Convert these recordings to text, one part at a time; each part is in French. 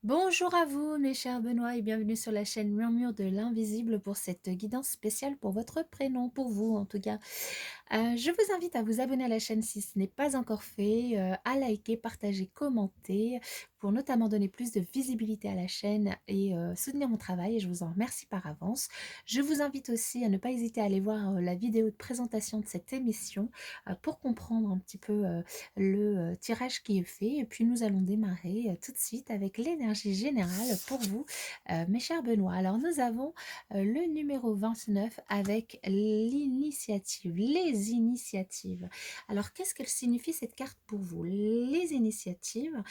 Bonjour à vous, mes chers Benoît, et bienvenue sur la chaîne Murmure de l'Invisible pour cette guidance spéciale pour votre prénom, pour vous en tout cas. Je vous invite à vous abonner à la chaîne si ce n'est pas encore fait, à liker, partager, commenter, pour notamment donner plus de visibilité à la chaîne et soutenir mon travail, et je vous en remercie par avance. Je vous invite aussi à ne pas hésiter à aller voir la vidéo de présentation de cette émission pour comprendre un petit peu le tirage qui est fait. Et puis nous allons démarrer tout de suite avec l'énergie générale pour vous, mes chers Benoît. Alors nous avons le numéro 29 avec l'initiative, les initiatives. Alors qu'est-ce qu'elle signifie cette carte pour vous? Les initiatives,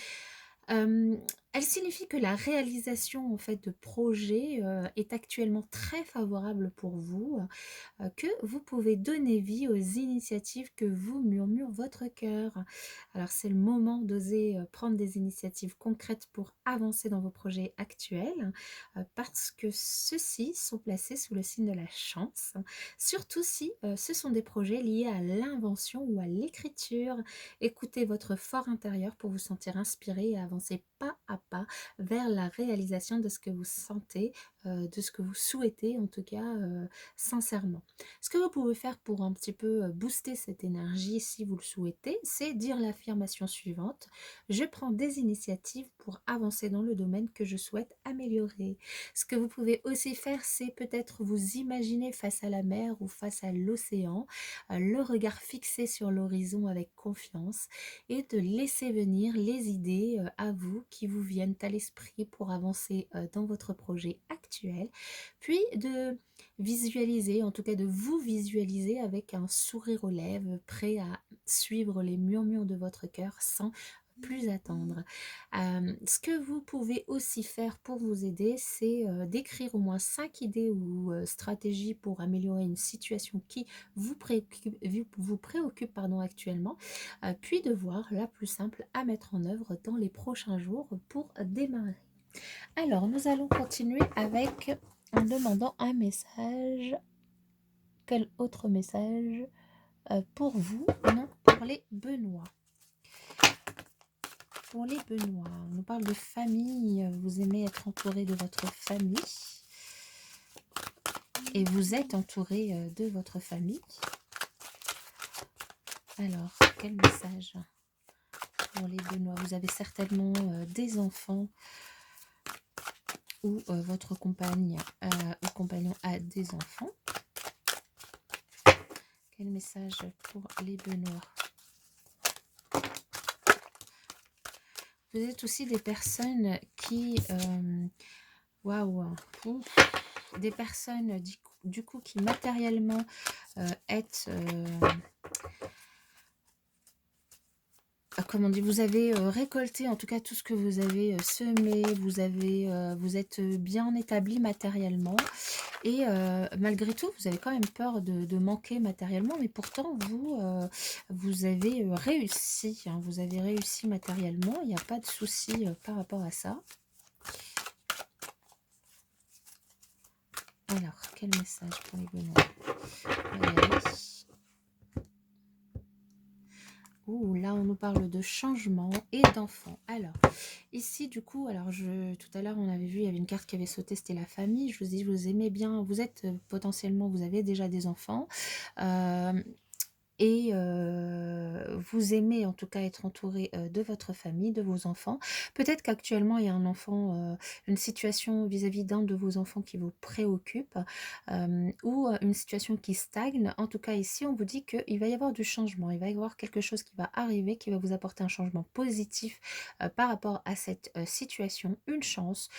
Hem, elle signifie que la réalisation, en fait, de projets, est actuellement très favorable pour vous, que vous pouvez donner vie aux initiatives que vous murmure votre cœur. Alors c'est le moment d'oser, prendre des initiatives concrètes pour avancer dans vos projets actuels, parce que ceux-ci sont placés sous le signe de la chance, surtout si, ce sont des projets liés à l'invention ou à l'écriture. Écoutez votre fort intérieur pour vous sentir inspiré et avancer pas à pas vers la réalisation de ce que vous sentez, de ce que vous souhaitez en tout cas, sincèrement. Ce que vous pouvez faire pour un petit peu booster cette énergie si vous le souhaitez, c'est dire l'affirmation suivante: je prends des initiatives pour avancer dans le domaine que je souhaite améliorer. Ce que vous pouvez aussi faire, c'est peut-être vous imaginer face à la mer ou face à l'océan, le regard fixé sur l'horizon avec confiance, et de laisser venir les idées à vous qui vous viennent à l'esprit pour avancer dans votre projet actuel, puis de visualiser, en tout cas de vous visualiser avec un sourire aux lèvres, prêt à suivre les murmures de votre cœur sans plus attendre. Ce que vous pouvez aussi faire pour vous aider, c'est d'écrire au moins 5 idées ou stratégies pour améliorer une situation qui vous préoccupe pardon, actuellement, puis de voir la plus simple à mettre en œuvre dans les prochains jours pour démarrer. Alors, nous allons continuer avec en demandant un message. Quel autre message pour vous? Non, pour les Benoît. Pour les Benoît, on nous parle de famille. Vous aimez être entouré de votre famille. Et vous êtes entouré de votre famille. Alors, quel message pour les Benoît? Vous avez certainement des enfants ou votre compagne ou compagnon a des enfants. Quel message pour les Benoît? Vous êtes aussi des personnes qui... Waouh! Ouf, des personnes du coup qui matériellement êtes... comment dire, vous avez récolté en tout cas tout ce que vous avez semé, vous êtes bien établi matériellement, et malgré tout, vous avez quand même peur de manquer matériellement, mais pourtant vous avez réussi, hein, vous avez réussi matériellement, il n'y a pas de souci par rapport à ça. Alors, quel message pour les Benoît? Ouh, là, on nous parle de changement et d'enfants. Alors, ici, du coup, tout à l'heure, on avait vu, il y avait une carte qui avait sauté, c'était la famille. Je vous dis, vous aimez bien, vous êtes potentiellement, vous avez déjà des enfants. Euh, et vous aimez en tout cas être entouré de votre famille, de vos enfants. Peut-être qu'actuellement il y a un enfant, une situation vis-à-vis d'un de vos enfants qui vous préoccupe, ou une situation qui stagne. En tout cas ici on vous dit qu'il va y avoir du changement, il va y avoir quelque chose qui va arriver, qui va vous apporter un changement positif par rapport à cette situation, une chance,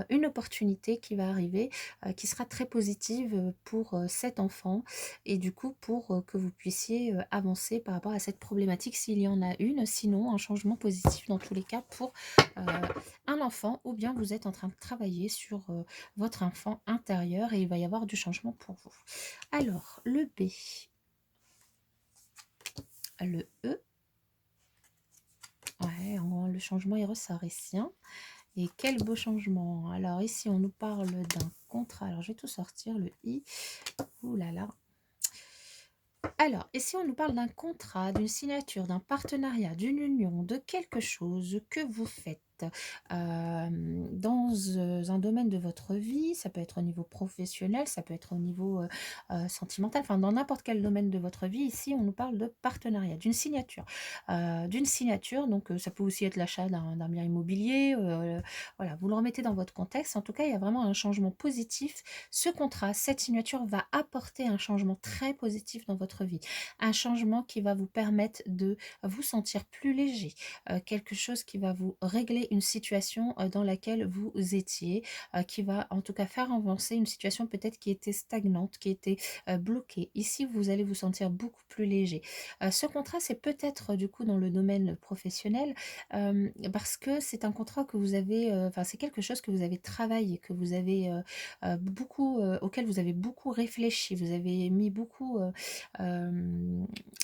une opportunité qui va arriver, qui sera très positive pour cet enfant, et du coup pour que vous puissiez avancer par rapport à cette problématique s'il y en a une, sinon un changement positif dans tous les cas pour euh, un enfant, ou bien vous êtes en train de travailler sur votre enfant intérieur et il va y avoir du changement pour vous. Alors, le B, le E, ouais, le changement il ressort ici, hein. Et quel beau changement. Alors ici on nous parle d'un contrat, alors je vais tout sortir, le I, ouh là là. Alors, et si on nous parle d'un contrat, d'une signature, d'un partenariat, d'une union, de quelque chose que vous faites êtes dans un domaine de votre vie, ça peut être au niveau professionnel, ça peut être au niveau sentimental, enfin dans n'importe quel domaine de votre vie. Ici, on nous parle de partenariat, d'une signature. Donc ça peut aussi être l'achat d'un bien immobilier. Voilà, vous le remettez dans votre contexte. En tout cas, il y a vraiment un changement positif. Ce contrat, cette signature va apporter un changement très positif dans votre vie, un changement qui va vous permettre de vous sentir plus léger, quelque chose qui va vous régler une situation dans laquelle vous étiez, qui va en tout cas faire avancer une situation peut-être qui était stagnante, qui était bloquée. Ici, vous allez vous sentir beaucoup plus léger. Ce contrat, c'est peut-être du coup dans le domaine professionnel, parce que c'est un contrat que vous avez, enfin c'est quelque chose que vous avez travaillé, que vous avez beaucoup, auquel vous avez beaucoup réfléchi, vous avez mis beaucoup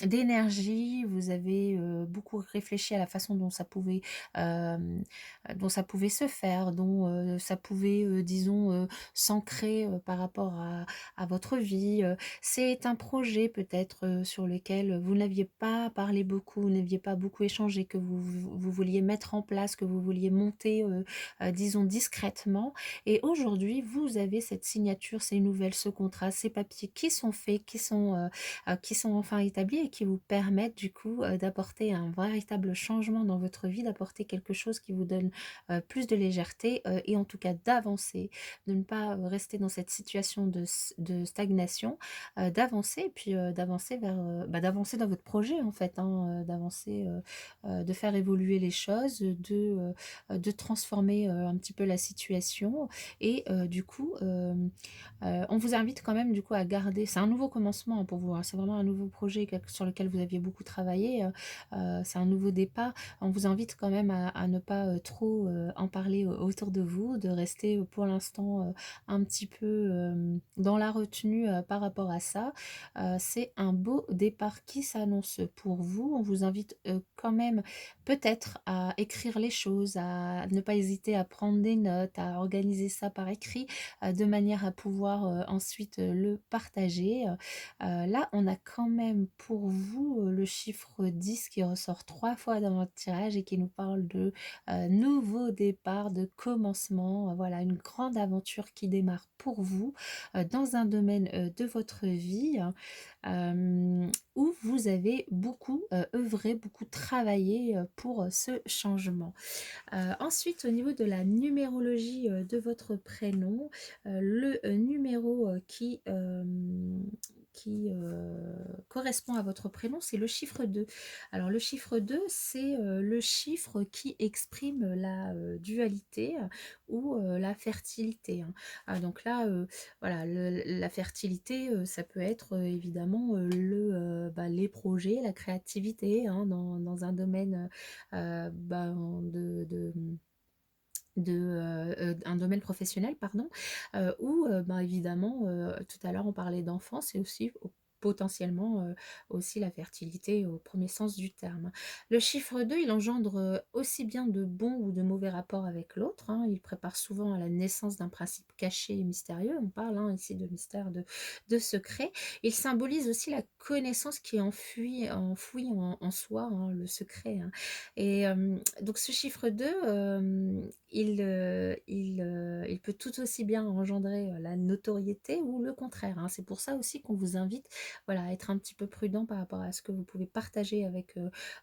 d'énergie, vous avez beaucoup réfléchi à la façon dont ça pouvait se faire, dont ça pouvait, disons, s'ancrer par rapport à votre vie. C'est un projet peut-être sur lequel vous n'aviez pas parlé beaucoup, vous n'aviez pas beaucoup échangé, que vous vouliez mettre en place, que vous vouliez monter, disons, discrètement. Et aujourd'hui, vous avez cette signature, ces nouvelles, ce contrat, ces papiers qui sont faits, qui sont enfin établis et qui vous permettent du coup d'apporter un véritable changement dans votre vie, d'apporter quelque chose qui vous donne plus de légèreté et en tout cas d'avancer, de ne pas rester dans cette situation de stagnation, d'avancer et puis d'avancer vers, d'avancer dans votre projet en fait, hein, d'avancer, de faire évoluer les choses, de transformer un petit peu la situation et du coup, on vous invite quand même du coup à garder, c'est un nouveau commencement hein, pour vous, hein, c'est vraiment un nouveau projet sur lequel vous aviez beaucoup travaillé, c'est un nouveau départ. On vous invite quand même à ne pas trop en parler autour de vous, de rester pour l'instant un petit peu dans la retenue par rapport à ça. C'est un beau départ qui s'annonce pour vous. On vous invite quand même peut-être à écrire les choses, à ne pas hésiter à prendre des notes, à organiser ça par écrit, de manière à pouvoir ensuite le partager. Là, on a quand même pour vous le chiffre 10 qui ressort 3 fois dans votre tirage et qui nous parle de nouveau départ, de commencement, voilà, une grande aventure qui démarre pour vous dans un domaine de votre vie où vous avez beaucoup œuvré, beaucoup travaillé pour ce changement. Ensuite, au niveau de la numérologie de votre prénom, le numéro qui correspond à votre prénom, c'est le chiffre 2. Alors le chiffre 2, c'est le chiffre qui exprime la dualité ou la fertilité, hein. Donc là, voilà, la fertilité, ça peut être évidemment les projets, la créativité hein, dans un domaine un domaine professionnel, pardon, où, évidemment, tout à l'heure on parlait d'enfants, c'est aussi potentiellement aussi la fertilité au premier sens du terme. Le chiffre 2 il engendre aussi bien de bons ou de mauvais rapports avec l'autre, hein. Il prépare souvent à la naissance d'un principe caché et mystérieux. On parle hein, ici de mystère, de secret. Il symbolise aussi la connaissance qui est enfouie en soi, hein, le secret, hein. Et donc ce chiffre 2 il peut tout aussi bien engendrer, la notoriété ou le contraire, hein. C'est pour ça aussi qu'on vous invite, voilà, à être un petit peu prudent par rapport à ce que vous pouvez partager avec,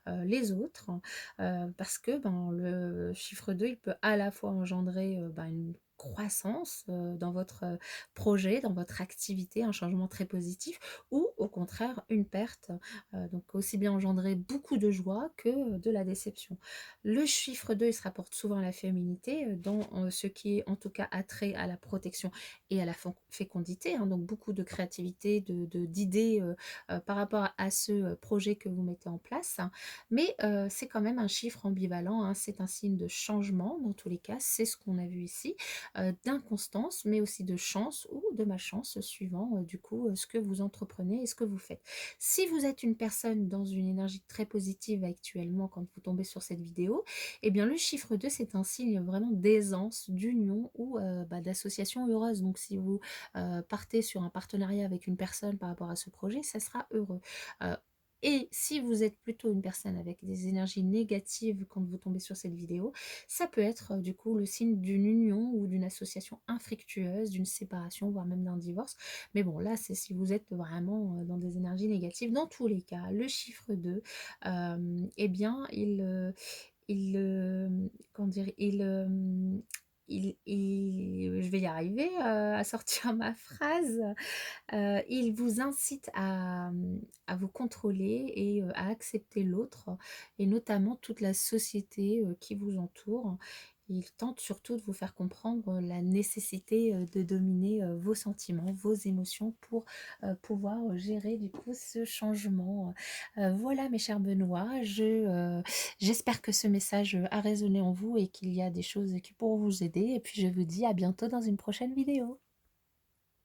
les autres, parce que, le chiffre 2 il peut à la fois engendrer, une croissance, dans votre, projet, dans votre activité, un changement très positif ou au contraire une perte, donc aussi bien engendrer beaucoup de joie que de la déception. Le chiffre 2 il se rapporte souvent à la féminité, dans, ce qui est en tout cas attrait à la protection et à la fécondité, hein, donc beaucoup de créativité, d'idées, par rapport à ce, projet que vous mettez en place, hein. Mais, c'est quand même un chiffre ambivalent, hein, c'est un signe de changement dans tous les cas, c'est ce qu'on a vu ici, d'inconstance, mais aussi de chance ou de malchance suivant, du coup, ce que vous entreprenez et ce que vous faites. Si vous êtes une personne dans une énergie très positive actuellement quand vous tombez sur cette vidéo, eh bien le chiffre 2 c'est un signe vraiment d'aisance, d'union ou d'association heureuse. Donc si vous partez sur un partenariat avec une personne par rapport à ce projet, ça sera heureux. Et si vous êtes plutôt une personne avec des énergies négatives quand vous tombez sur cette vidéo, ça peut être du coup le signe d'une union ou d'une association infructueuse, d'une séparation, voire même d'un divorce. Mais bon, là, c'est si vous êtes vraiment dans des énergies négatives. Dans tous les cas, le chiffre 2, eh bien, comment dire? Je vais y arriver, à sortir ma phrase. Il vous incite à vous contrôler et à accepter l'autre et notamment toute la société, qui vous entoure. Il tente surtout de vous faire comprendre la nécessité, de dominer, vos sentiments, vos émotions pour, pouvoir, gérer du coup ce changement. Voilà mes chers Benoît, j'espère que ce message, a résonné en vous et qu'il y a des choses qui pourront vous aider et puis je vous dis à bientôt dans une prochaine vidéo.